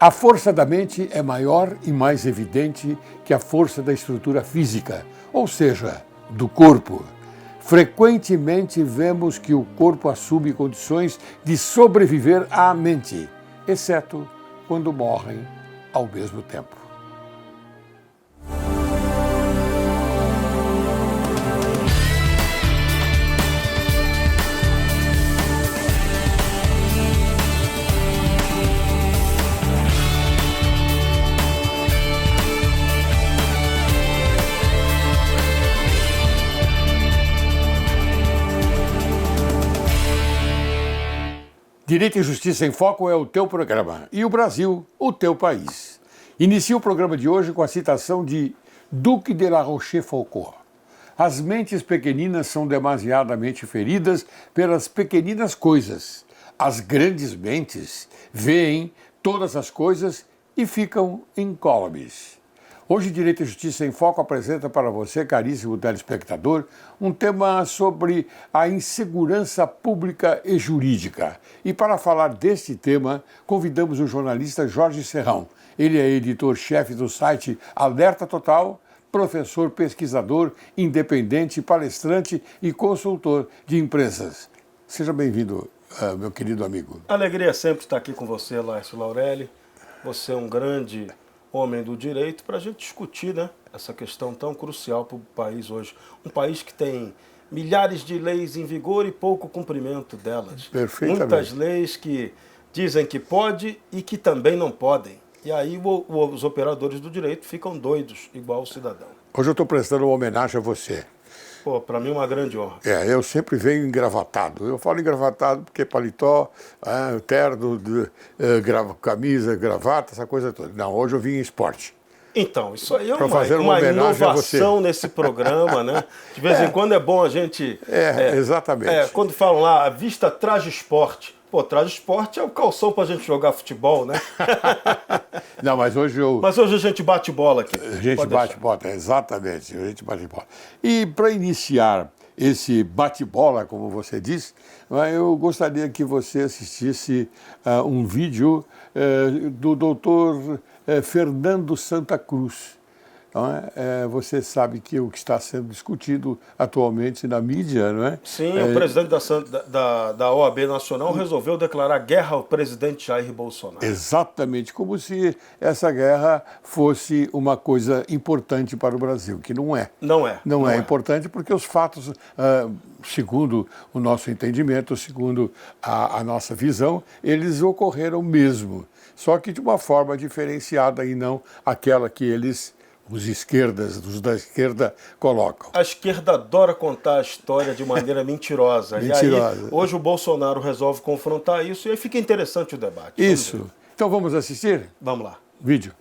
A força da mente é maior e mais evidente que a força da estrutura física, ou seja, do corpo. Frequentemente vemos que o corpo assume condições de sobreviver à mente, exceto quando morrem ao mesmo tempo. Direito e Justiça em Foco é o teu programa e o Brasil, o teu país. Inicio o programa de hoje com a citação de Duque de La Rochefoucauld. As mentes pequeninas são demasiadamente feridas pelas pequeninas coisas. As grandes mentes veem todas as coisas e ficam incólumes. Hoje, Direito e Justiça em Foco apresenta para você, caríssimo telespectador, um tema sobre a insegurança pública e jurídica. E para falar deste tema, convidamos o jornalista Jorge Serrão. Ele é editor-chefe do site Alerta Total, professor, pesquisador, independente, palestrante e consultor de empresas. Seja bem-vindo, meu querido amigo. Alegria sempre estar aqui com você, Laércio Laurelli. Você é um grande homem do direito para a gente discutir, né, essa questão tão crucial para o país hoje. Um país que tem milhares de leis em vigor e pouco cumprimento delas. Perfeitamente. Muitas leis que dizem que pode e que também não podem. E aí os operadores do direito ficam doidos, igual o cidadão. Hoje eu estou prestando uma homenagem a você. Pô, para mim é uma grande honra. Eu sempre venho engravatado. Eu falo engravatado porque paletó, terno, camisa, gravata, essa coisa toda. Não, hoje eu vim em esporte. Então, isso aí é uma inovação nesse programa, né? De vez em quando é bom a gente... Exatamente. Quando falam lá, a vista traje esporte. Pô, traje esporte é o calção pra gente jogar futebol, né? Não, mas hoje a gente bate bola aqui. A gente bate bola, exatamente. A gente bate bola. E para iniciar esse bate-bola, como você disse, eu gostaria que você assistisse um vídeo do doutor Fernando Santa Cruz. Você sabe que o que está sendo discutido atualmente na mídia, não é? Sim, o presidente da OAB Nacional resolveu declarar guerra ao presidente Jair Bolsonaro. Exatamente, como se essa guerra fosse uma coisa importante para o Brasil, que não é. Não é importante porque os fatos, segundo o nosso entendimento, segundo a nossa visão, eles ocorreram mesmo, só que de uma forma diferenciada e não aquela que os da esquerda colocam. A esquerda adora contar a história de maneira mentirosa. E aí, hoje o Bolsonaro resolve confrontar isso e aí fica interessante o debate. Isso. Então vamos assistir? Vamos lá. Vídeo.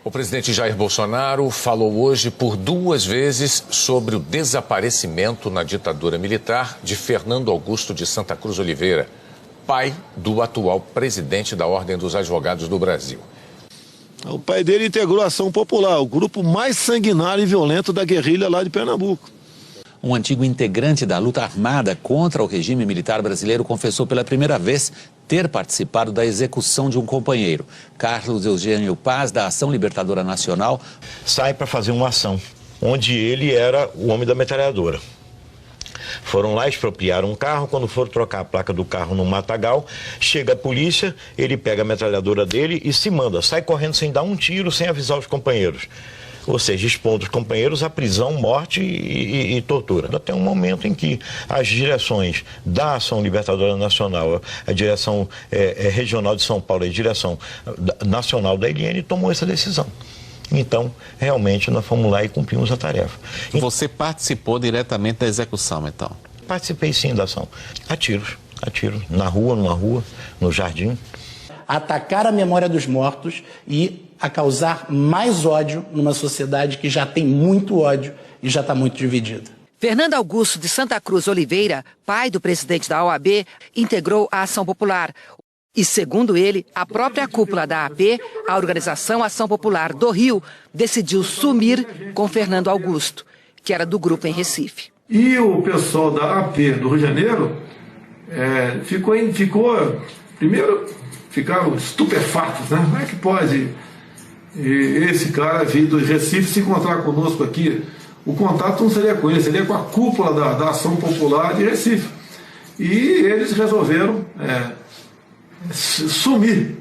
O presidente Jair Bolsonaro falou hoje por 2 vezes sobre o desaparecimento na ditadura militar de Fernando Augusto de Santa Cruz Oliveira, pai do atual presidente da Ordem dos Advogados do Brasil. O pai dele integrou a Ação Popular, o grupo mais sanguinário e violento da guerrilha lá de Pernambuco. Um antigo integrante da luta armada contra o regime militar brasileiro confessou pela primeira vez ter participado da execução de um companheiro. Carlos Eugênio Paz, da Ação Libertadora Nacional, sai para fazer uma ação, onde ele era o homem da metralhadora. Foram lá, expropriaram um carro, quando foram trocar a placa do carro no matagal, chega a polícia, ele pega a metralhadora dele e se manda, sai correndo sem dar um tiro, sem avisar os companheiros. Ou seja, expondo os companheiros à prisão, morte e tortura. Até um momento em que as direções da Ação Libertadora Nacional, a direção regional de São Paulo e a direção nacional da ILN tomou essa decisão. Então, realmente, nós fomos lá e cumprimos a tarefa. Você participou diretamente da execução, então? Participei sim da ação. A tiros, numa rua, no jardim. Atacar a memória dos mortos e a causar mais ódio numa sociedade que já tem muito ódio e já está muito dividida. Fernando Augusto de Santa Cruz Oliveira, pai do presidente da OAB, integrou a Ação Popular. E, segundo ele, a própria cúpula da AP, a Organização Ação Popular do Rio, decidiu sumir com Fernando Augusto, que era do grupo em Recife. E o pessoal da AP do Rio de Janeiro ficou Primeiro, ficaram estupefatos, né? Como é que pode esse cara vir do Recife se encontrar conosco aqui? O contato não seria com ele, seria com a cúpula da Ação Popular de Recife. E eles resolveram sumir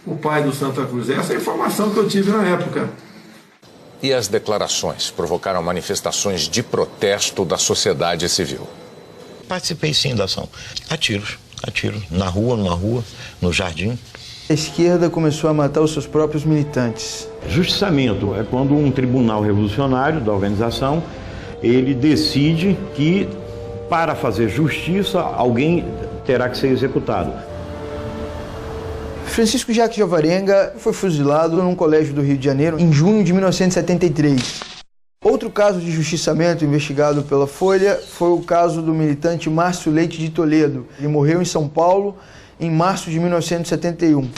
o pai do Santa Cruz. Essa é a informação que eu tive na época. E as declarações provocaram manifestações de protesto da sociedade civil. Participei sim da ação. A tiros, na rua, no jardim. A esquerda começou a matar os seus próprios militantes. Justiçamento é quando um tribunal revolucionário da organização, ele decide que, para fazer justiça, alguém terá que ser executado. Francisco Jacques de Alvarenga foi fuzilado num colégio do Rio de Janeiro em junho de 1973. Outro caso de justiçamento investigado pela Folha foi o caso do militante Márcio Leite de Toledo. Ele morreu em São Paulo em março de 1971.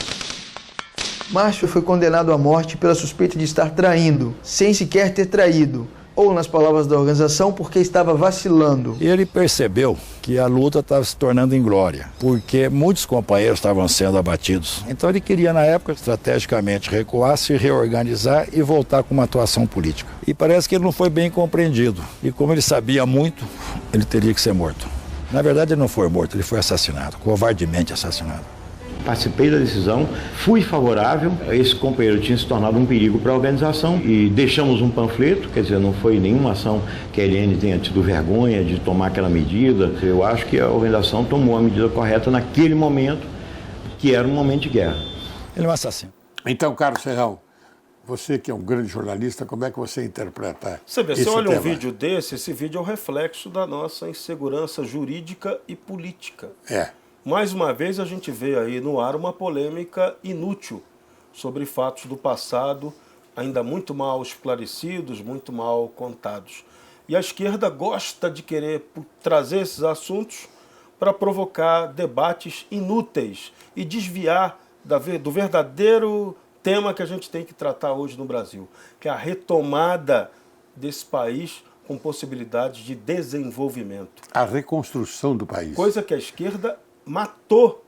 Márcio foi condenado à morte pela suspeita de estar traindo, sem sequer ter traído, ou, nas palavras da organização, porque estava vacilando. Ele percebeu que a luta estava se tornando inglória, porque muitos companheiros estavam sendo abatidos. Então ele queria, na época, estrategicamente recuar, se reorganizar e voltar com uma atuação política. E parece que ele não foi bem compreendido. E como ele sabia muito, ele teria que ser morto. Na verdade, ele não foi morto, ele foi assassinado, covardemente assassinado. Participei da decisão, fui favorável, esse companheiro tinha se tornado um perigo para a organização e deixamos um panfleto, quer dizer, não foi nenhuma ação que a LN tenha tido vergonha de tomar aquela medida. Eu acho que a organização tomou a medida correta naquele momento, que era um momento de guerra. Ele é um assassino. Então, Carlos Serrão, você que é um grande jornalista, como é que você interpreta você vê, esse você olha tema? Um vídeo desse, esse vídeo é o reflexo da nossa insegurança jurídica e política. Mais uma vez a gente vê aí no ar uma polêmica inútil sobre fatos do passado, ainda muito mal esclarecidos, muito mal contados. E a esquerda gosta de querer trazer esses assuntos para provocar debates inúteis e desviar do verdadeiro tema que a gente tem que tratar hoje no Brasil, que é a retomada desse país com possibilidades de desenvolvimento. A reconstrução do país. Coisa que a esquerda matou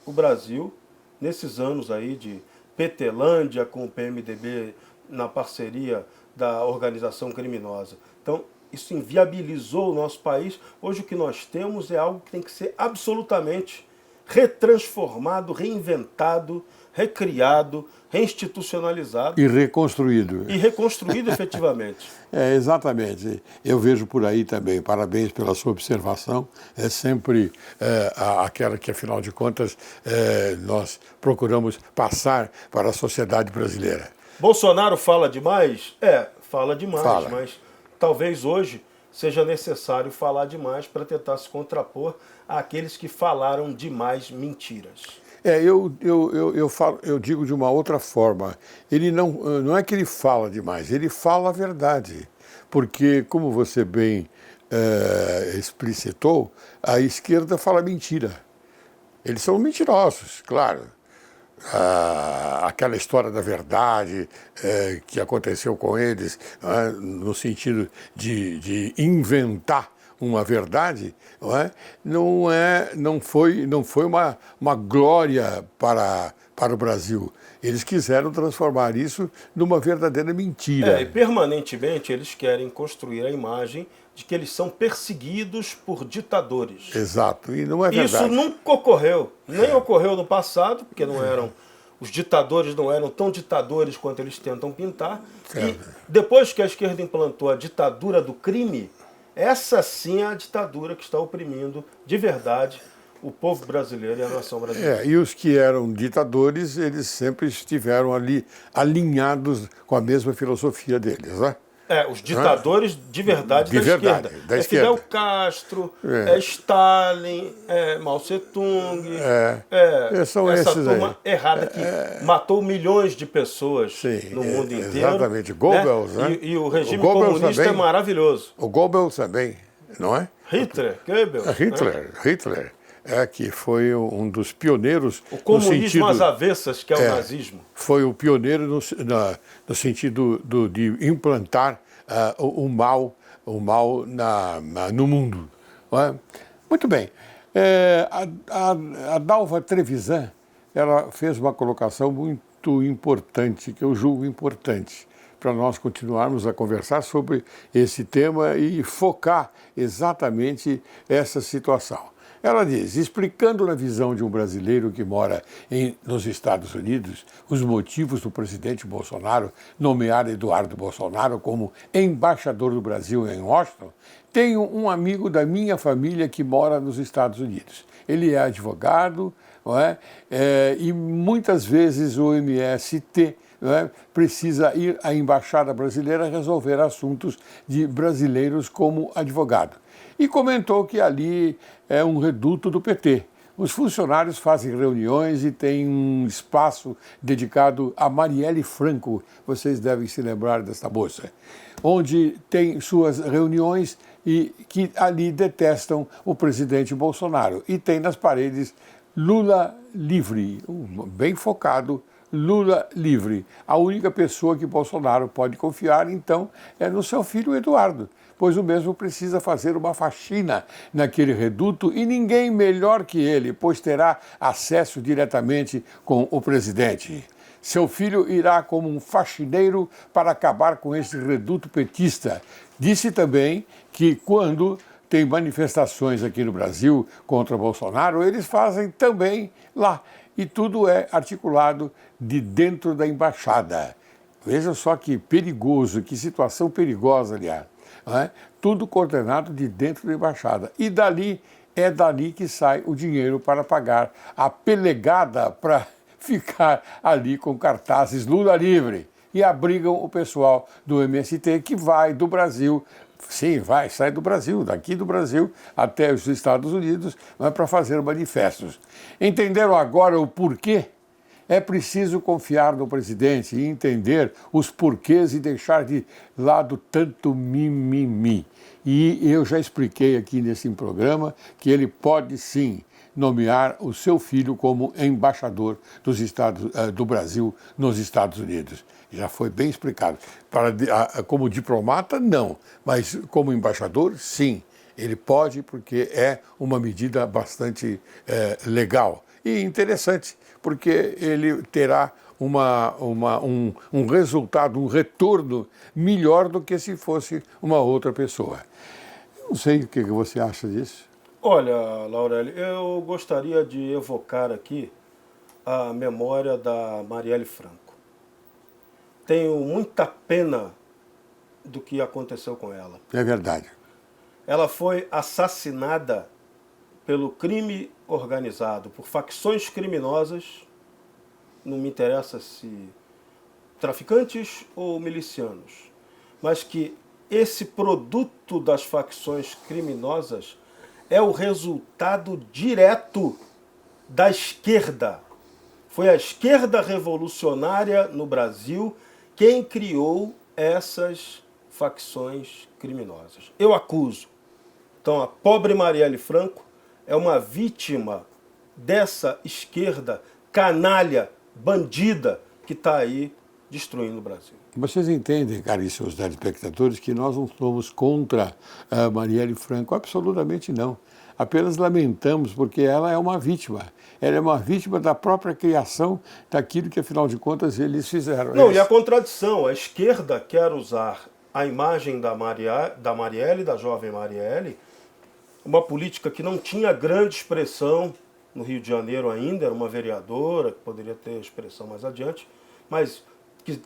o Brasil nesses anos aí de Petelândia com o PMDB na parceria da organização criminosa. Então, isso inviabilizou o nosso país. Hoje o que nós temos é algo que tem que ser absolutamente retransformado, reinventado, recriado, reinstitucionalizado. E reconstruído. E reconstruído efetivamente. Exatamente. Eu vejo por aí também. Parabéns pela sua observação. É sempre aquela que, afinal de contas, nós procuramos passar para a sociedade brasileira. Bolsonaro fala demais? Fala demais, mas talvez hoje seja necessário falar demais para tentar se contrapor àqueles que falaram demais mentiras. Eu digo de uma outra forma. Ele não é que ele fala demais, ele fala a verdade. Porque, como você bem explicitou, a esquerda fala mentira. Eles são mentirosos, claro. Aquela história da verdade que aconteceu com eles, no sentido de inventar uma verdade, não foi uma glória para o Brasil. Eles quiseram transformar isso numa verdadeira mentira. E permanentemente eles querem construir a imagem de que eles são perseguidos por ditadores. Exato, e não é verdade. Isso nunca ocorreu, nem ocorreu no passado, porque os ditadores não eram tão ditadores quanto eles tentam pintar. E depois que a esquerda implantou a ditadura do crime, essa sim é a ditadura que está oprimindo de verdade o povo brasileiro e a nação brasileira. E os que eram ditadores, eles sempre estiveram ali alinhados com a mesma filosofia deles, né? Os ditadores de verdade da esquerda. Fidel Castro, Stalin, Mao Tse-tung, são essa esses turma errada que matou milhões de pessoas no mundo inteiro. Exatamente, Goebbels, né? E o regime comunista também é maravilhoso. O Goebbels também, não é? Hitler, Goebbels. Hitler. Que foi um dos pioneiros. O comunismo às avessas, que é o nazismo. Foi o pioneiro no sentido de implantar o mal no mundo. Não é? Muito bem. A Dalva Trevisan, ela fez uma colocação muito importante, que eu julgo importante, para nós continuarmos a conversar sobre esse tema e focar exatamente essa situação. Ela diz, explicando na visão de um brasileiro que mora nos Estados Unidos, os motivos do presidente Bolsonaro nomear Eduardo Bolsonaro como embaixador do Brasil em Washington, tenho um amigo da minha família que mora nos Estados Unidos. Ele é advogado, não é? E muitas vezes o MST precisa ir à embaixada brasileira resolver assuntos de brasileiros como advogado. E comentou que ali é um reduto do PT. Os funcionários fazem reuniões e tem um espaço dedicado a Marielle Franco, vocês devem se lembrar desta moça, onde tem suas reuniões e que ali detestam o presidente Bolsonaro. E tem nas paredes Lula livre, bem focado, Lula livre. A única pessoa que Bolsonaro pode confiar, então, é no seu filho Eduardo, pois o mesmo precisa fazer uma faxina naquele reduto e ninguém melhor que ele, pois terá acesso diretamente com o presidente. Seu filho irá como um faxineiro para acabar com esse reduto petista. Disse também que quando tem manifestações aqui no Brasil contra Bolsonaro, eles fazem também lá. E tudo é articulado de dentro da embaixada. Veja só que perigoso, que situação perigosa, aliás. Não é? Tudo coordenado de dentro da embaixada. E dali, é dali que sai o dinheiro para pagar a pelegada para ficar ali com cartazes Lula livre. E abrigam o pessoal do MST que vai do Brasil, sim, sai do Brasil, daqui do Brasil até os Estados Unidos, para fazer manifestos. Entenderam agora o porquê? É preciso confiar no presidente e entender os porquês e deixar de lado tanto mimimi. E eu já expliquei aqui nesse programa que ele pode sim nomear o seu filho como embaixador do Brasil nos Estados Unidos. Já foi bem explicado. Como diplomata, não, mas como embaixador, sim. Ele pode, porque é uma medida bastante legal e interessante, porque ele terá um resultado, um retorno melhor do que se fosse uma outra pessoa. Não sei o que você acha disso. Olha, Laureli, eu gostaria de evocar aqui a memória da Marielle Franco. Tenho muita pena do que aconteceu com ela. É verdade. Ela foi assassinada pelo crime organizado, por facções criminosas, não me interessa se traficantes ou milicianos, mas que esse produto das facções criminosas é o resultado direto da esquerda. Foi a esquerda revolucionária no Brasil quem criou essas facções criminosas. Eu acuso. Então, a pobre Marielle Franco é uma vítima dessa esquerda canalha, bandida, que está aí destruindo o Brasil. Vocês entendem, caríssimos telespectadores, que nós não somos contra a Marielle Franco, absolutamente não. Apenas lamentamos porque ela é uma vítima. Ela é uma vítima da própria criação daquilo que, afinal de contas, eles fizeram. Não, e a contradição, a esquerda quer usar a imagem da Marielle, da jovem Marielle, uma política que não tinha grande expressão no Rio de Janeiro ainda, era uma vereadora, que poderia ter expressão mais adiante, mas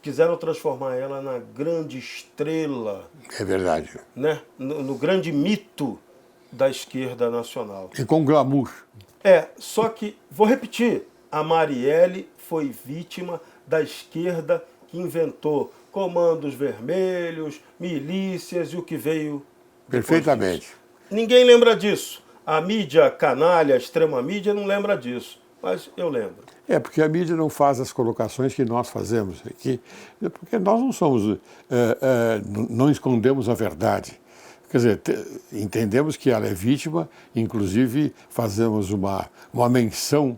quiseram transformar ela na grande estrela. É verdade. Né? No grande mito da esquerda nacional. E com glamour. Só que, vou repetir, a Marielle foi vítima da esquerda que inventou comandos vermelhos, milícias e o que veio perfeitamente disso. Ninguém lembra disso. A mídia canalha, a extrema mídia não lembra disso, mas eu lembro. Porque a mídia não faz as colocações que nós fazemos aqui, porque nós não somos, não escondemos a verdade. Quer dizer, entendemos que ela é vítima, inclusive fazemos uma menção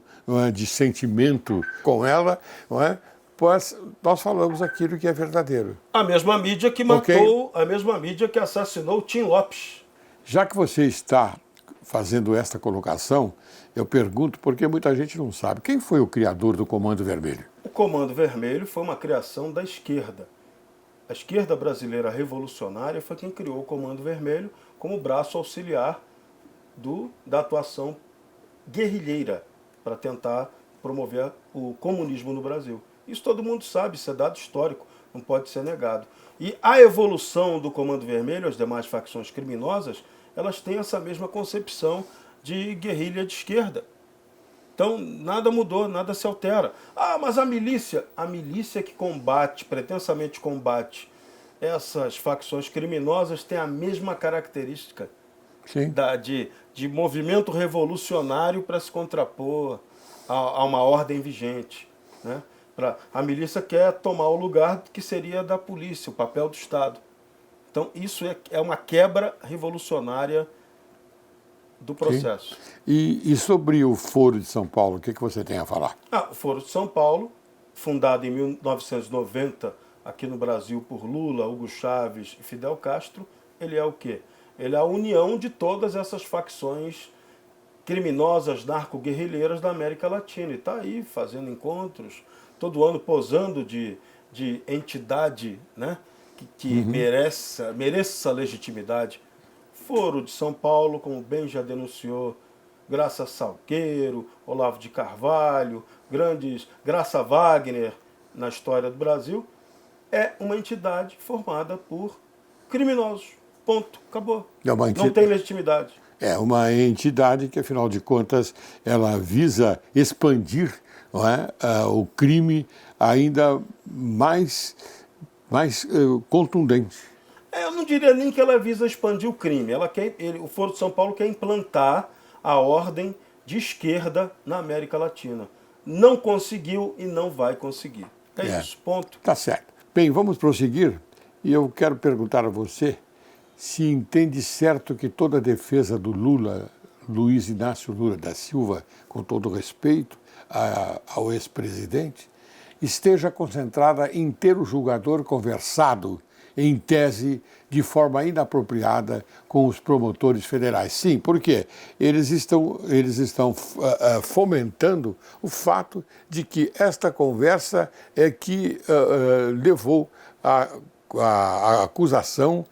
de sentimento com ela, não é? Pois nós falamos aquilo que é verdadeiro. A mesma mídia que matou, a mesma mídia que assassinou o Tim Lopes. Já que você está fazendo esta colocação, eu pergunto porque muita gente não sabe. Quem foi o criador do Comando Vermelho? O Comando Vermelho foi uma criação da esquerda. A esquerda brasileira revolucionária foi quem criou o Comando Vermelho como braço auxiliar da atuação guerrilheira para tentar promover o comunismo no Brasil. Isso todo mundo sabe, isso é dado histórico, não pode ser negado. E a evolução do Comando Vermelho, as demais facções criminosas, elas têm essa mesma concepção de guerrilha de esquerda. Então, nada mudou, nada se altera. Ah, mas a milícia que combate, pretensamente combate essas facções criminosas, tem a mesma característica de movimento revolucionário para se contrapor a uma ordem vigente, né? A milícia quer tomar o lugar que seria da polícia, o papel do Estado. Então, isso é uma quebra revolucionária do processo. E sobre o Foro de São Paulo, o que você tem a falar? O Foro de São Paulo, fundado em 1990 aqui no Brasil por Lula, Hugo Chávez e Fidel Castro, ele é o quê? Ele é a união de todas essas facções criminosas, narco-guerrilheiras da América Latina. E está aí fazendo encontros, todo ano posando de entidade, né, que mereça legitimidade. Foro de São Paulo, como bem já denunciou Graça Salgueiro, Olavo de Carvalho, Graça Wagner na história do Brasil, é uma entidade formada por criminosos. Ponto. Acabou. Não tem legitimidade. É uma entidade que, afinal de contas, ela visa expandir, não é, o crime ainda mais contundente. Eu não diria nem que ela visa expandir o crime. O Foro de São Paulo quer implantar a ordem de esquerda na América Latina. Não conseguiu e não vai conseguir. É isso, ponto. Tá certo. Bem, vamos prosseguir. E eu quero perguntar a você se entende certo que toda a defesa do Luiz Inácio Lula da Silva, com todo respeito ao ex-presidente, esteja concentrada em ter o julgador conversado, em tese, de forma inapropriada com os promotores federais. Sim, porque eles estão fomentando o fato de que esta conversa é que levou a acusação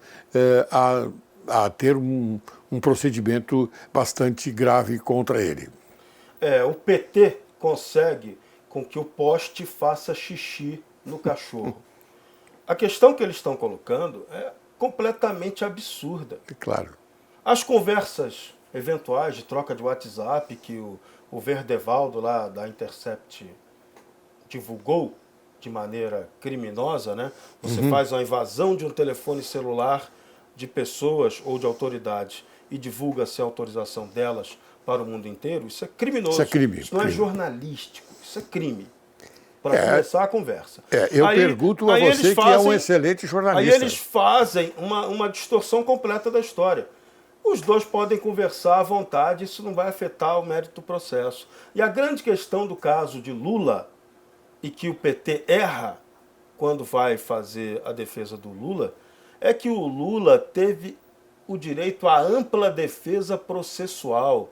a ter um procedimento bastante grave contra ele. O PT consegue com que o poste faça xixi no cachorro. A questão que eles estão colocando é completamente absurda. Claro. As conversas eventuais de troca de WhatsApp que o Verdevaldo lá da Intercept divulgou de maneira criminosa, né? Você faz uma invasão de um telefone celular de pessoas ou de autoridades e divulga sem autorização delas para o mundo inteiro, isso é criminoso. Isso é crime. Isso não é jornalístico, isso é crime. Para começar a conversa. Eu pergunto a você que é um excelente jornalista. Aí eles fazem uma distorção completa da história. Os dois podem conversar à vontade, isso não vai afetar o mérito do processo. E a grande questão do caso de Lula, e que o PT erra quando vai fazer a defesa do Lula, é que o Lula teve o direito à ampla defesa processual.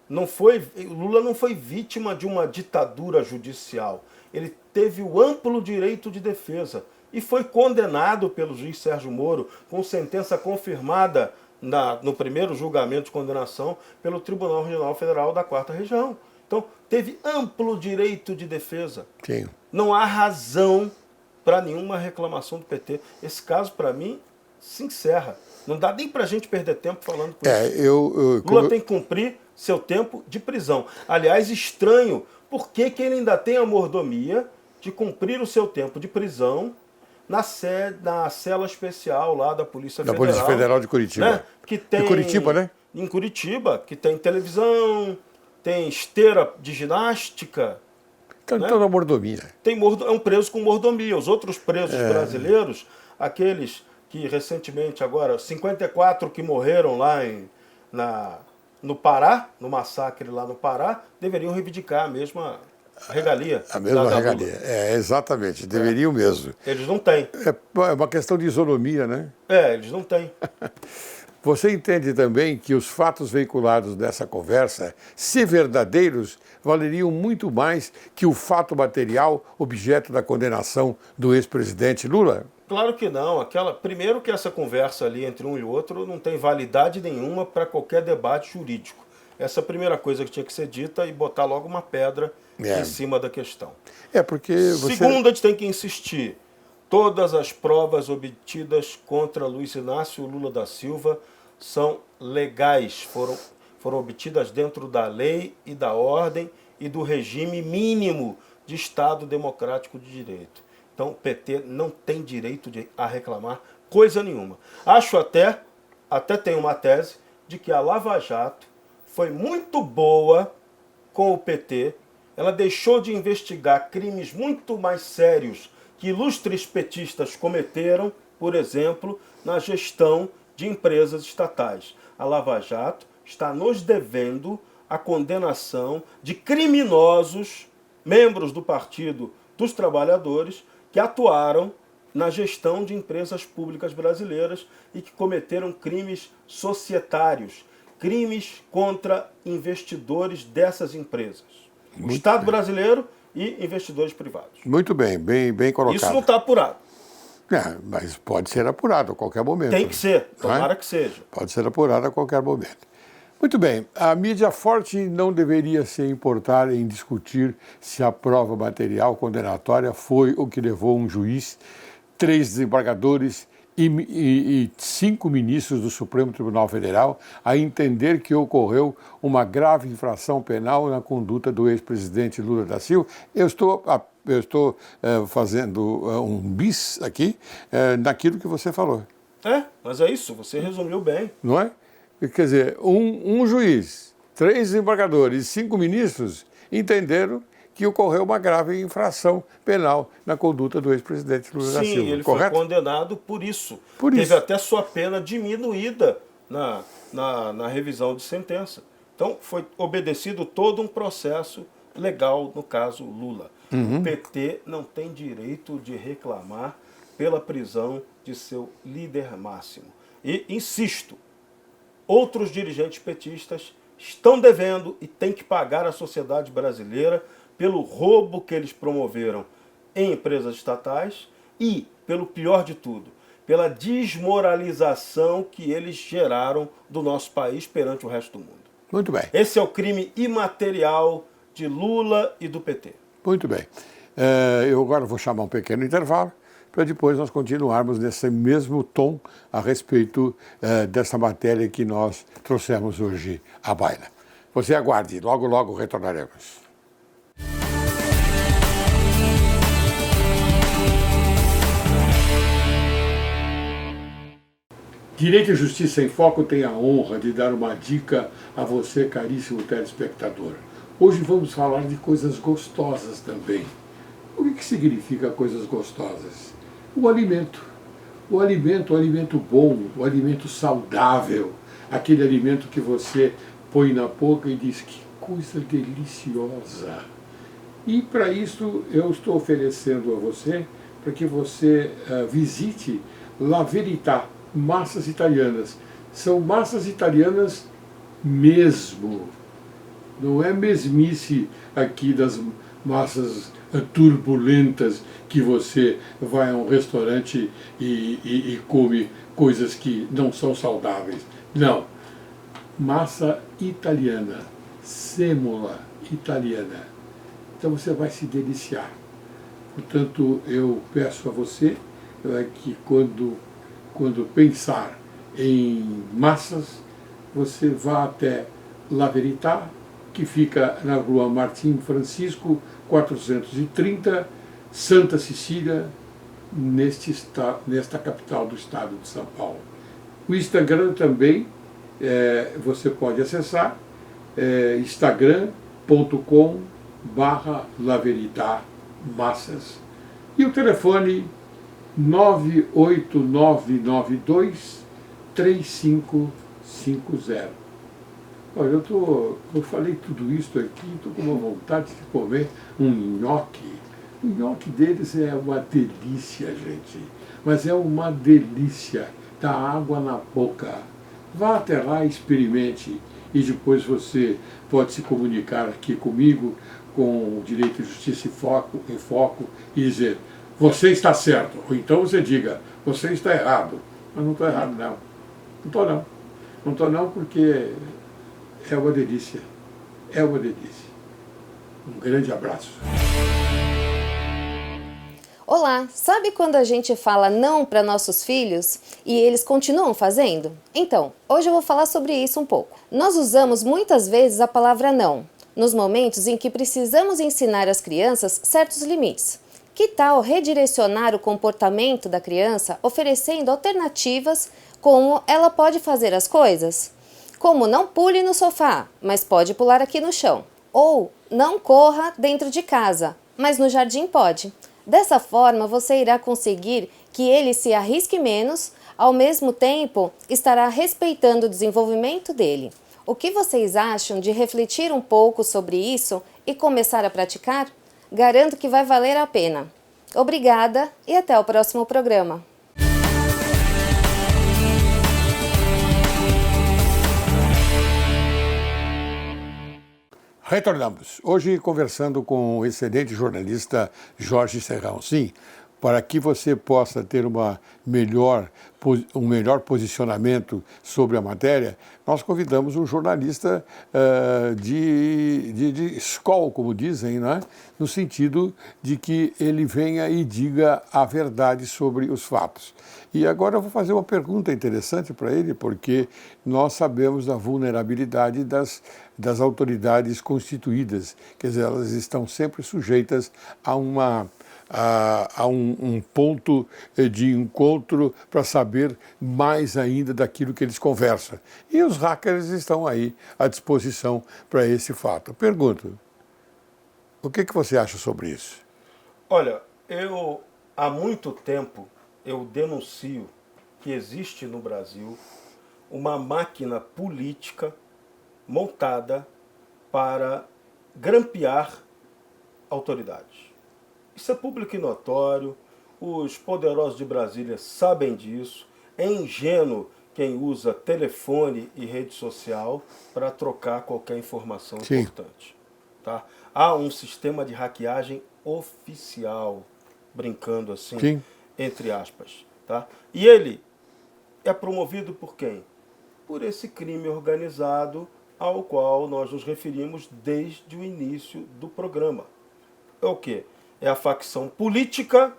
O Lula não foi vítima de uma ditadura judicial. Ele teve o amplo direito de defesa e foi condenado pelo juiz Sérgio Moro com sentença confirmada no primeiro julgamento de condenação pelo Tribunal Regional Federal da 4ª Região. Então, teve amplo direito de defesa. Sim. Não há razão para nenhuma reclamação do PT. Esse caso, para mim, se encerra. Não dá nem para a gente perder tempo falando com isso. Lula tem que cumprir seu tempo de prisão. Aliás, estranho, por que ele ainda tem a mordomia de cumprir o seu tempo de prisão na cela especial lá da Polícia Federal. Da Polícia Federal de Curitiba. Né? Que tem, de Curitiba, né? Em Curitiba, que tem televisão, tem esteira de ginástica. Tem toda a mordomia. É um preso com mordomia. Os outros presos brasileiros, aqueles que recentemente agora, 54 que morreram lá no Pará, no massacre lá no Pará, deveriam reivindicar a mesma regalia. A mesma regalia, exatamente, deveriam mesmo. Eles não têm. É uma questão de isonomia, né? Eles não têm. Você entende também que os fatos veiculados nessa conversa, se verdadeiros, valeriam muito mais que o fato material objeto da condenação do ex-presidente Lula? Claro que não. Primeiro que essa conversa ali entre um e outro não tem validade nenhuma para qualquer debate jurídico. Essa é a primeira coisa que tinha que ser dita e botar logo uma pedra em cima da questão. Porque você... Segundo, a gente tem que insistir. Todas as provas obtidas contra Luiz Inácio Lula da Silva são legais, foram obtidas dentro da lei e da ordem e do regime mínimo de Estado democrático de direito. Então o PT não tem direito a reclamar coisa nenhuma. Acho até tem uma tese de que a Lava Jato foi muito boa com o PT, ela deixou de investigar crimes muito mais sérios que ilustres petistas cometeram, por exemplo, na gestão de empresas estatais. A Lava Jato está nos devendo a condenação de criminosos, membros do Partido dos Trabalhadores, que atuaram na gestão de empresas públicas brasileiras e que cometeram crimes societários, crimes contra investidores dessas empresas. O Estado brasileiro e investidores privados. Muito bem, bem colocado. Isso não está apurado. Mas pode ser apurado a qualquer momento. Tem que ser, tomara que seja. Pode ser apurado a qualquer momento. Muito bem, a mídia forte não deveria se importar em discutir se a prova material condenatória foi o que levou um juiz, 3 desembargadores e 5 ministros do Supremo Tribunal Federal a entender que ocorreu uma grave infração penal na conduta do ex-presidente Lula da Silva. Eu estou fazendo um bis aqui naquilo que você falou. Mas é isso, você resumiu bem. Não é? Quer dizer, um juiz, 3 desembargadores e 5 ministros entenderam que ocorreu uma grave infração penal na conduta do ex-presidente Lula da Silva. Sim, ele correto? foi condenado por isso. Teve até sua pena diminuída na revisão de sentença. Então, foi obedecido todo um processo legal no caso Lula. O PT não tem direito de reclamar pela prisão de seu líder máximo. E, insisto, outros dirigentes petistas estão devendo e têm que pagar à sociedade brasileira pelo roubo que eles promoveram em empresas estatais e, pelo pior de tudo, pela desmoralização que eles geraram do nosso país perante o resto do mundo. Muito bem. Esse é o crime imaterial de Lula e do PT. Muito bem. Eu agora vou chamar um pequeno intervalo para depois nós continuarmos nesse mesmo tom a respeito dessa matéria que nós trouxemos hoje à baila. Você aguarde, logo, logo retornaremos. Direito e Justiça em Foco tem a honra de dar uma dica a você, caríssimo telespectador. Hoje vamos falar de coisas gostosas também. O que significa coisas gostosas? O alimento. O alimento bom, o alimento saudável, aquele alimento que você põe na boca e diz que coisa deliciosa. E para isso eu estou oferecendo a você, para que você visite La Verità, massas italianas. São massas italianas mesmo. Não é mesmice aqui das massas turbulentas que você vai a um restaurante e come coisas que não são saudáveis. Não. Massa italiana, sêmola italiana. Então você vai se deliciar. Portanto, eu peço a você que quando pensar em massas, você vá até La Verità, que fica na rua Martim Francisco, 430, Santa Cecília, nesta capital do estado de São Paulo. O Instagram também você pode acessar, instagram.com/La Verità Massas. E o telefone 98992-3550. Olha, eu falei tudo isso aqui, estou com uma vontade de comer um nhoque. O nhoque deles é uma delícia, gente. Mas é uma delícia. Dá água na boca. vá até lá, experimente e depois você pode se comunicar aqui comigo, com o Direito e Justiça em Foco e dizer, você está certo, ou então você diga, você está errado. Mas não estou errado, não. Não estou, não. Não estou, não, porque é uma delícia. É uma delícia. Um grande abraço. Olá, sabe quando a gente fala não para nossos filhos e eles continuam fazendo? Então, hoje eu vou falar sobre isso um pouco. Nós usamos muitas vezes a palavra não, nos momentos em que precisamos ensinar às crianças certos limites. Que tal redirecionar o comportamento da criança oferecendo alternativas como ela pode fazer as coisas? Como não pule no sofá, mas pode pular aqui no chão. Ou não corra dentro de casa, mas no jardim pode. Dessa forma, você irá conseguir que ele se arrisque menos, ao mesmo tempo estará respeitando o desenvolvimento dele. O que vocês acham de refletir um pouco sobre isso e começar a praticar? Garanto que vai valer a pena. Obrigada e até o próximo programa. Retornamos. Hoje conversando com o excelente jornalista Jorge Serrão. Sim, para que você possa ter um melhor posicionamento sobre a matéria, nós convidamos um jornalista de escola, como dizem, né? No sentido de que ele venha e diga a verdade sobre os fatos. E agora eu vou fazer uma pergunta interessante para ele, porque nós sabemos da vulnerabilidade das autoridades constituídas, quer dizer, elas estão sempre sujeitas a um ponto de encontro para saber mais ainda daquilo que eles conversam. E os hackers estão aí à disposição para esse fato. Pergunto, o que você acha sobre isso? Olha, há muito tempo eu denuncio que existe no Brasil uma máquina política montada para grampear autoridades. Isso é público e notório, os poderosos de Brasília sabem disso, é ingênuo quem usa telefone e rede social para trocar qualquer informação importante. Tá? Há um sistema de hackeagem oficial, brincando assim, entre aspas. Tá? E ele é promovido por quem? Por esse crime organizado ao qual nós nos referimos desde o início do programa. É o quê? É a facção política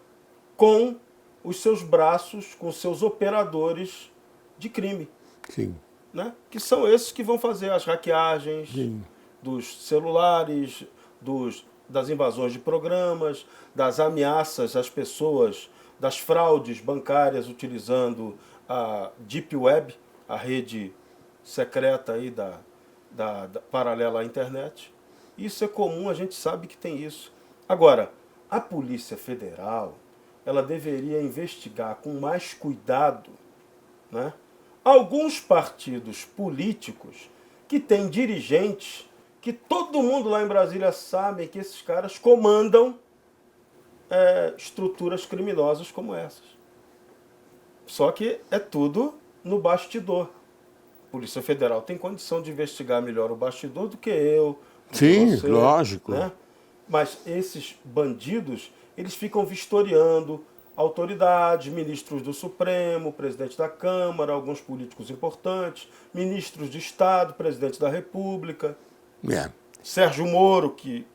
com os seus braços, com seus operadores de crime. Sim. Né? Que são esses que vão fazer as hackeagens dos celulares, das invasões de programas, das ameaças às pessoas, das fraudes bancárias utilizando a Deep Web, a rede secreta aí da paralela à internet. Isso é comum, a gente sabe que tem isso. Agora, a Polícia Federal, ela deveria investigar com mais cuidado, né, alguns partidos políticos que têm dirigentes que todo mundo lá em Brasília sabe que esses caras comandam estruturas criminosas como essas. Só que é tudo no bastidor. A Polícia Federal tem condição de investigar melhor o bastidor do que eu. Sim, você, lógico. Né? Mas esses bandidos, eles ficam vistoriando autoridades, ministros do Supremo, presidente da Câmara, alguns políticos importantes, ministros de Estado, presidente da República. Sérgio Moro, que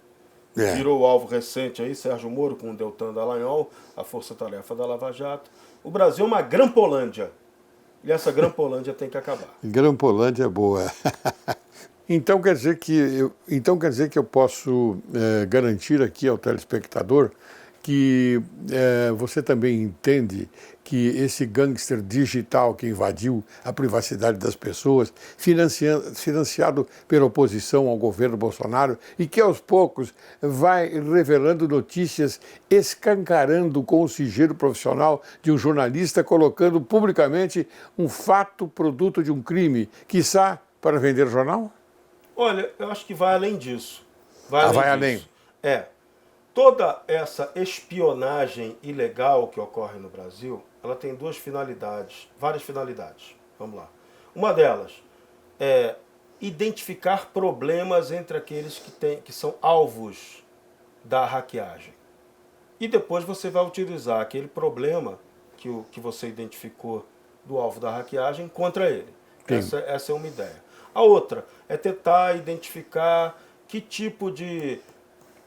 virou alvo recente aí, Sérgio Moro com o Deltan Dallagnol, a força-tarefa da Lava Jato. O Brasil é uma Grampolândia. E essa Grampolândia tem que acabar. Grampolândia é boa. Então quer dizer que eu posso garantir aqui ao telespectador que você também entende que esse gangster digital que invadiu a privacidade das pessoas, financiado pela oposição ao governo Bolsonaro e que aos poucos vai revelando notícias, escancarando com o sigilo profissional de um jornalista, colocando publicamente um fato produto de um crime, quiçá para vender jornal? Olha, eu acho que vai além disso. Vai além. Toda essa espionagem ilegal que ocorre no Brasil, ela tem várias finalidades. Vamos lá. Uma delas é identificar problemas entre aqueles que são alvos da hackeagem. E depois você vai utilizar aquele problema que você identificou do alvo da hackeagem contra ele. Essa é uma ideia. A outra é tentar identificar que tipo de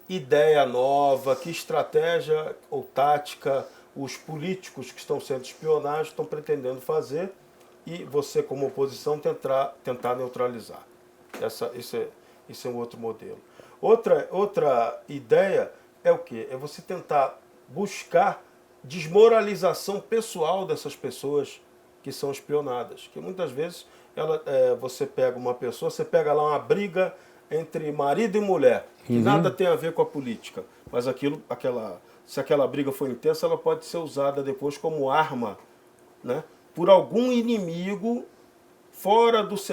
ideia nova, que estratégia ou tática os políticos que estão sendo espionados estão pretendendo fazer e você, como oposição, tentar neutralizar. Esse é um outro modelo. Outra ideia é o quê? É você tentar buscar desmoralização pessoal dessas pessoas que são espionadas. Que muitas vezes você pega uma pessoa, você pega lá uma briga entre marido e mulher, que nada tem a ver com a política, mas se aquela briga for intensa, ela pode ser usada depois como arma, né, por algum inimigo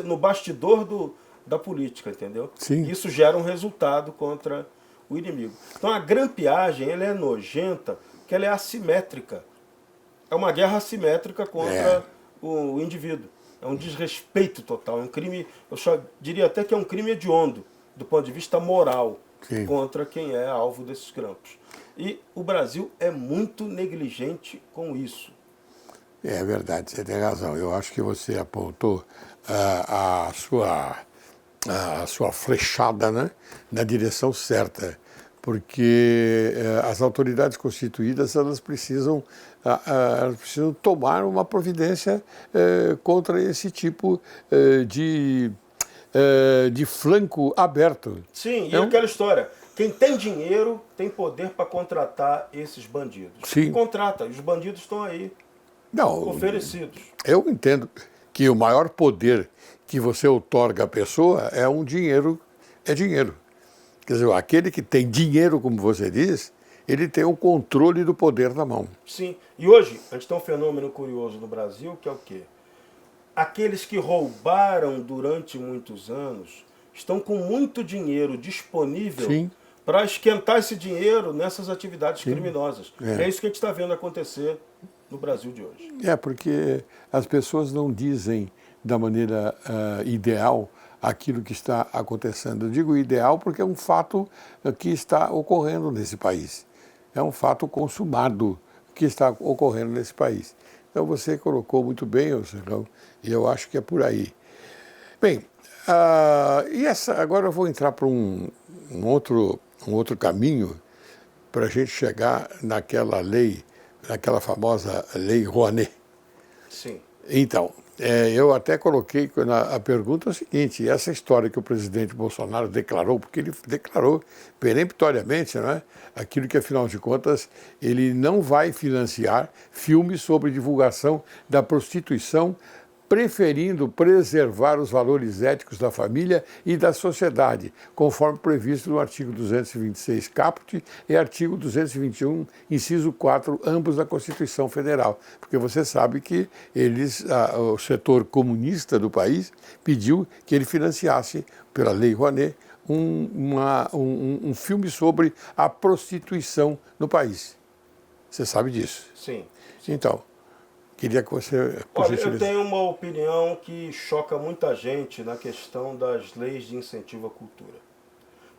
no bastidor da política, entendeu? Sim. Isso gera um resultado contra o inimigo. Então a grampeagem, ela é nojenta, porque ela é assimétrica. É uma guerra assimétrica contra o indivíduo. É um desrespeito total, é um crime, diria até que é um crime hediondo, do ponto de vista moral, contra quem é alvo desses grampos. E o Brasil é muito negligente com isso. É verdade, você tem razão. Eu acho que você apontou a sua flechada, né, na direção certa, porque as autoridades constituídas elas precisam tomar uma providência contra esse tipo de flanco aberto. Sim, e aquela história, quem tem dinheiro tem poder para contratar esses bandidos. Sim. E contrata, os bandidos estão aí, oferecidos. Eu entendo que o maior poder que você outorga à pessoa é dinheiro. Quer dizer, aquele que tem dinheiro, como você diz, ele tem o controle do poder na mão. Sim, e hoje a gente tem um fenômeno curioso no Brasil, que é o quê? Aqueles que roubaram durante muitos anos estão com muito dinheiro disponível para esquentar esse dinheiro nessas atividades criminosas. É isso que a gente está vendo acontecer no Brasil de hoje. Porque as pessoas não dizem da maneira ideal aquilo que está acontecendo. Eu digo ideal porque é um fato que está ocorrendo nesse país. É um fato consumado que está ocorrendo nesse país. Então você colocou muito bem, Serrão, e eu acho que é por aí. Bem, agora eu vou entrar para um outro caminho para a gente chegar naquela lei, naquela famosa lei Rouanet. Sim. Então, eu até coloquei a pergunta seguinte: essa história que o presidente Bolsonaro declarou, porque ele declarou peremptoriamente, não é? Aquilo que, afinal de contas, ele não vai financiar filmes sobre divulgação da prostituição, preferindo preservar os valores éticos da família e da sociedade, conforme previsto no artigo 226 caput e artigo 221, inciso 4, ambos da Constituição Federal. Porque você sabe que o setor comunista do país pediu que ele financiasse, pela Lei Rouanet, um filme sobre a prostituição no país. Você sabe disso? Sim. Então, queria que você... Olha, eu tenho uma opinião que choca muita gente na questão das leis de incentivo à cultura.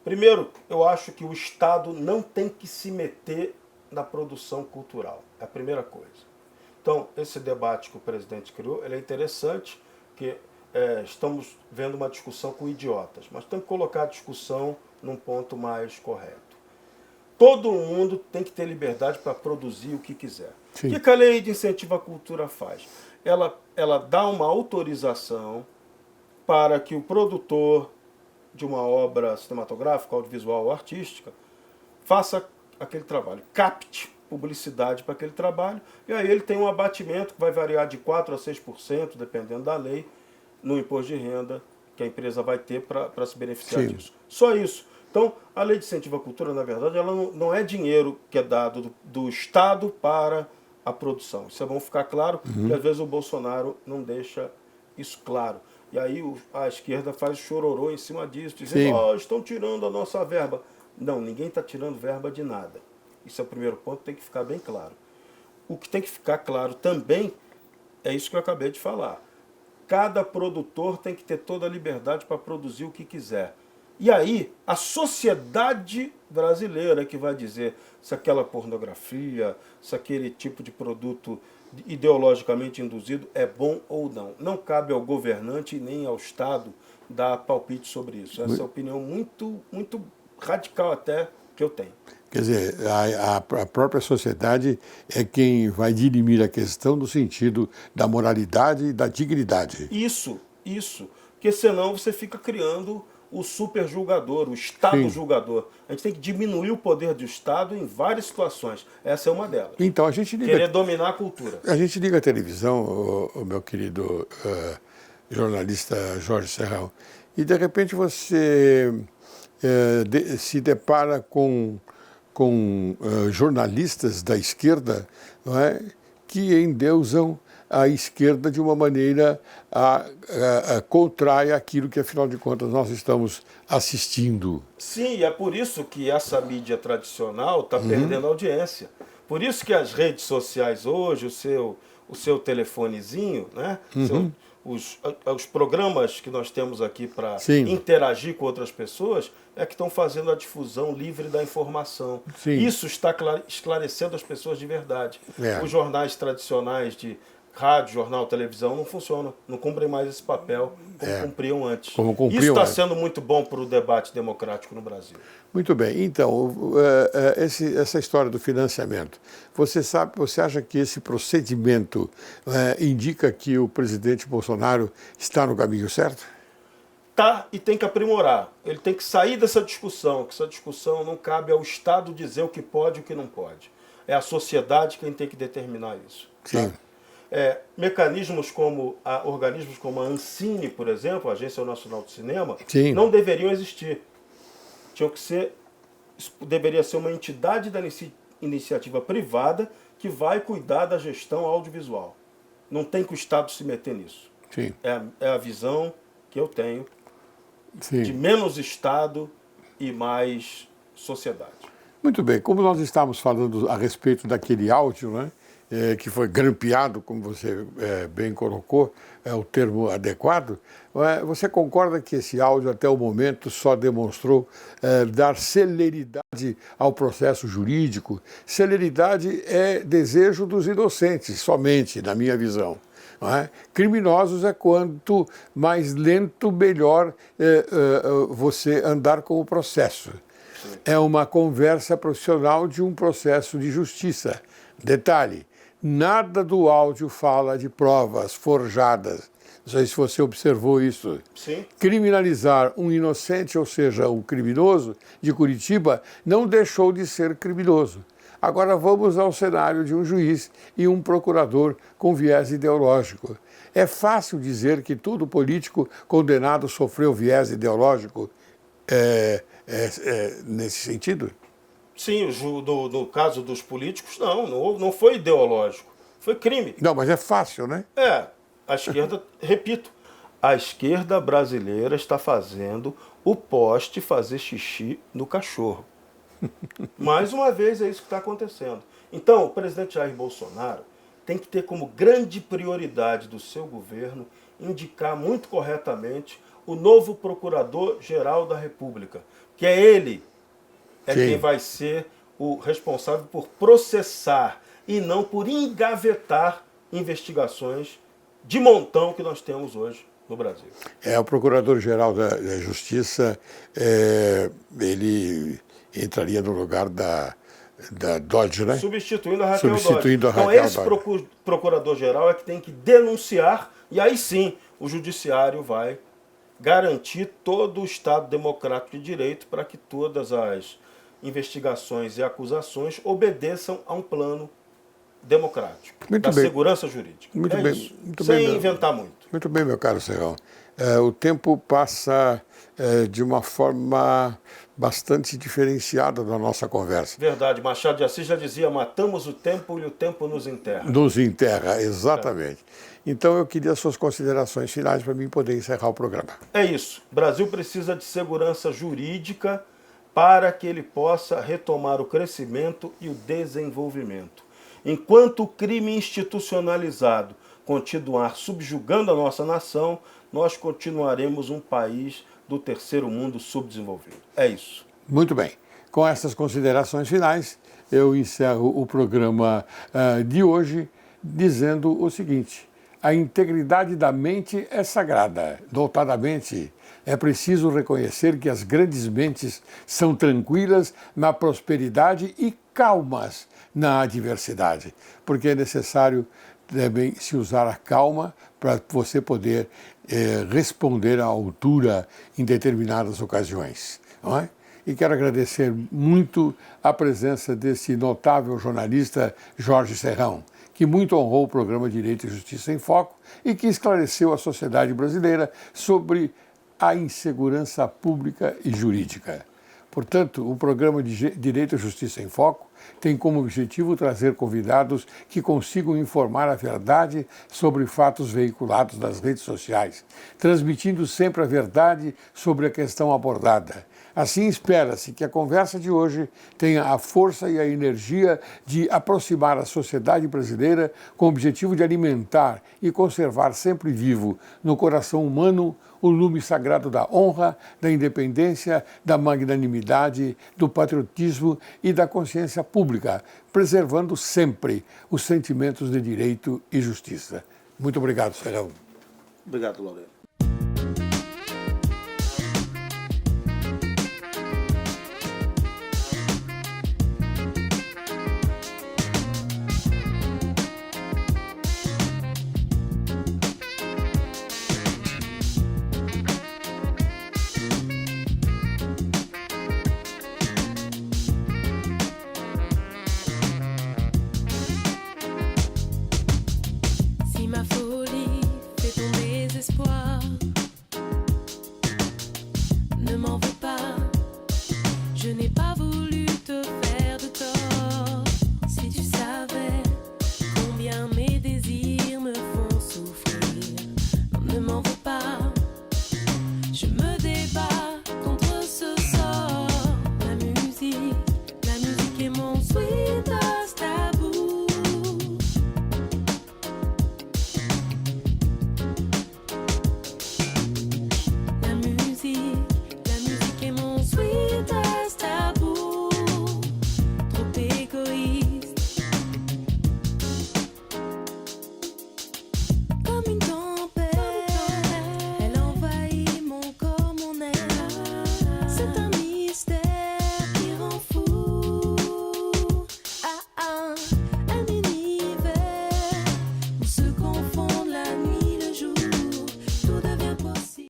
Primeiro, eu acho que o Estado não tem que se meter na produção cultural. É a primeira coisa. Então, esse debate que o presidente criou, ele é interessante, porque estamos vendo uma discussão com idiotas, mas temos que colocar a discussão num ponto mais correto. Todo mundo tem que ter liberdade para produzir o que quiser. Sim. O que a lei de incentivo à cultura faz? Ela dá uma autorização para que o produtor de uma obra cinematográfica, audiovisual ou artística faça aquele trabalho, capte publicidade para aquele trabalho, e aí ele tem um abatimento que vai variar de 4% a 6%, dependendo da lei, no imposto de renda que a empresa vai ter para se beneficiar disso. Só isso. Então, a lei de incentivo à cultura, na verdade, ela não é dinheiro que é dado do Estado para a produção. Isso é bom ficar claro, porque às vezes o Bolsonaro não deixa isso claro. E aí a esquerda faz chororô em cima disso, dizendo, estão tirando a nossa verba. Não, ninguém está tirando verba de nada. Isso é o primeiro ponto, tem que ficar bem claro. O que tem que ficar claro também é isso que eu acabei de falar. cada produtor tem que ter toda a liberdade para produzir o que quiser. E aí, a sociedade brasileira que vai dizer se aquela pornografia, se aquele tipo de produto ideologicamente induzido é bom ou não. Não cabe ao governante nem ao Estado dar palpite sobre isso. Essa é a opinião muito, muito radical até que eu tenho. Quer dizer, a própria sociedade é quem vai dirimir a questão no sentido da moralidade e da dignidade. Isso. Porque senão você fica criando o super julgador, o Estado Sim. julgador. A gente tem que diminuir o poder do Estado em várias situações. Essa é uma delas. Então, a gente liga... Querer dominar a cultura. A gente liga a televisão, o meu querido jornalista Jorge Serrão, e de repente você se depara com jornalistas da esquerda, não é, que endeusam a esquerda de uma maneira contrária àquilo que, afinal de contas, nós estamos assistindo. Sim, é por isso que essa mídia tradicional está perdendo audiência. Por isso que as redes sociais hoje, o seu telefonezinho, né? Os programas que nós temos aqui para interagir com outras pessoas é que estão fazendo a difusão livre da informação. Sim. Isso está esclarecendo as pessoas de verdade. É. Os jornais tradicionais de rádio, jornal, televisão não funcionam, não cumprem mais esse papel como cumpriam antes. Isso está sendo muito bom para o debate democrático no Brasil. Muito bem. Então, essa história do financiamento, você acha que esse procedimento indica que o presidente Bolsonaro está no caminho certo? Tá, e tem que aprimorar. Ele tem que sair dessa discussão, que essa discussão não cabe ao Estado dizer o que pode e o que não pode. É a sociedade quem tem que determinar isso. Sim. Tá? Mecanismos organismos como a Ancine, por exemplo, a Agência Nacional do Cinema, não deveriam existir. Deveria ser uma entidade da iniciativa privada que vai cuidar da gestão audiovisual. Não tem que o Estado se meter nisso. Sim. É a visão que eu tenho de menos Estado e mais sociedade. Muito bem. Como nós estávamos falando a respeito daquele áudio, né? Que foi grampeado, como você bem colocou, é o termo adequado, você concorda que esse áudio até o momento só demonstrou dar celeridade ao processo jurídico? Celeridade é desejo dos inocentes, somente, na minha visão. Não é? Criminosos é quanto mais lento, melhor você andar com o processo. É uma conversa profissional de um processo de justiça. Detalhe, nada do áudio fala de provas forjadas. Não sei se você observou isso. Sim. Criminalizar um inocente, ou seja, um criminoso de Curitiba, não deixou de ser criminoso. Agora vamos ao cenário de um juiz e um procurador com viés ideológico. É fácil dizer que todo político condenado sofreu viés ideológico nesse sentido? Sim, no caso dos políticos, não foi ideológico, foi crime. Não, mas é fácil, né? A esquerda, repito, a esquerda brasileira está fazendo o poste fazer xixi no cachorro. Mais uma vez é isso que está acontecendo. Então, o presidente Jair Bolsonaro tem que ter como grande prioridade do seu governo indicar muito corretamente o novo Procurador-Geral da República, que é ele. Quem vai ser o responsável por processar e não por engavetar investigações de montão que nós temos hoje no Brasil. O Procurador-Geral da Justiça, ele entraria no lugar da Dodge, né? Substituindo a Raquel Dodge. Então, esse Procurador-Geral é que tem que denunciar e aí sim o Judiciário vai garantir todo o Estado democrático de direito para que todas as investigações e acusações obedeçam a um plano democrático, segurança jurídica. Muito bem, sem inventar muito. Muito bem, meu caro Serrão. O tempo passa de uma forma bastante diferenciada da nossa conversa. Verdade, Machado de Assis já dizia, matamos o tempo e o tempo nos enterra. Nos enterra, exatamente. Então eu queria suas considerações finais para mim poder encerrar o programa. É isso. O Brasil precisa de segurança jurídica para que ele possa retomar o crescimento e o desenvolvimento. Enquanto o crime institucionalizado continuar subjugando a nossa nação, nós continuaremos um país do terceiro mundo subdesenvolvido. É isso. Muito bem. Com essas considerações finais, eu encerro o programa de hoje dizendo o seguinte: a integridade da mente é sagrada. Notadamente, é preciso reconhecer que as grandes mentes são tranquilas na prosperidade e calmas na adversidade, porque é necessário também se usar a calma para você poder responder à altura em determinadas ocasiões, não é? E quero agradecer muito a presença desse notável jornalista Jorge Serrão, que muito honrou o programa Direito e Justiça em Foco e que esclareceu a sociedade brasileira sobre a insegurança pública e jurídica. Portanto, o programa de Direito e Justiça em Foco tem como objetivo trazer convidados que consigam informar a verdade sobre fatos veiculados nas redes sociais, transmitindo sempre a verdade sobre a questão abordada. Assim, espera-se que a conversa de hoje tenha a força e a energia de aproximar a sociedade brasileira com o objetivo de alimentar e conservar sempre vivo no coração humano o lume sagrado da honra, da independência, da magnanimidade, do patriotismo e da consciência pública, preservando sempre os sentimentos de direito e justiça. Muito obrigado, Serrão. Obrigado, Laurélio.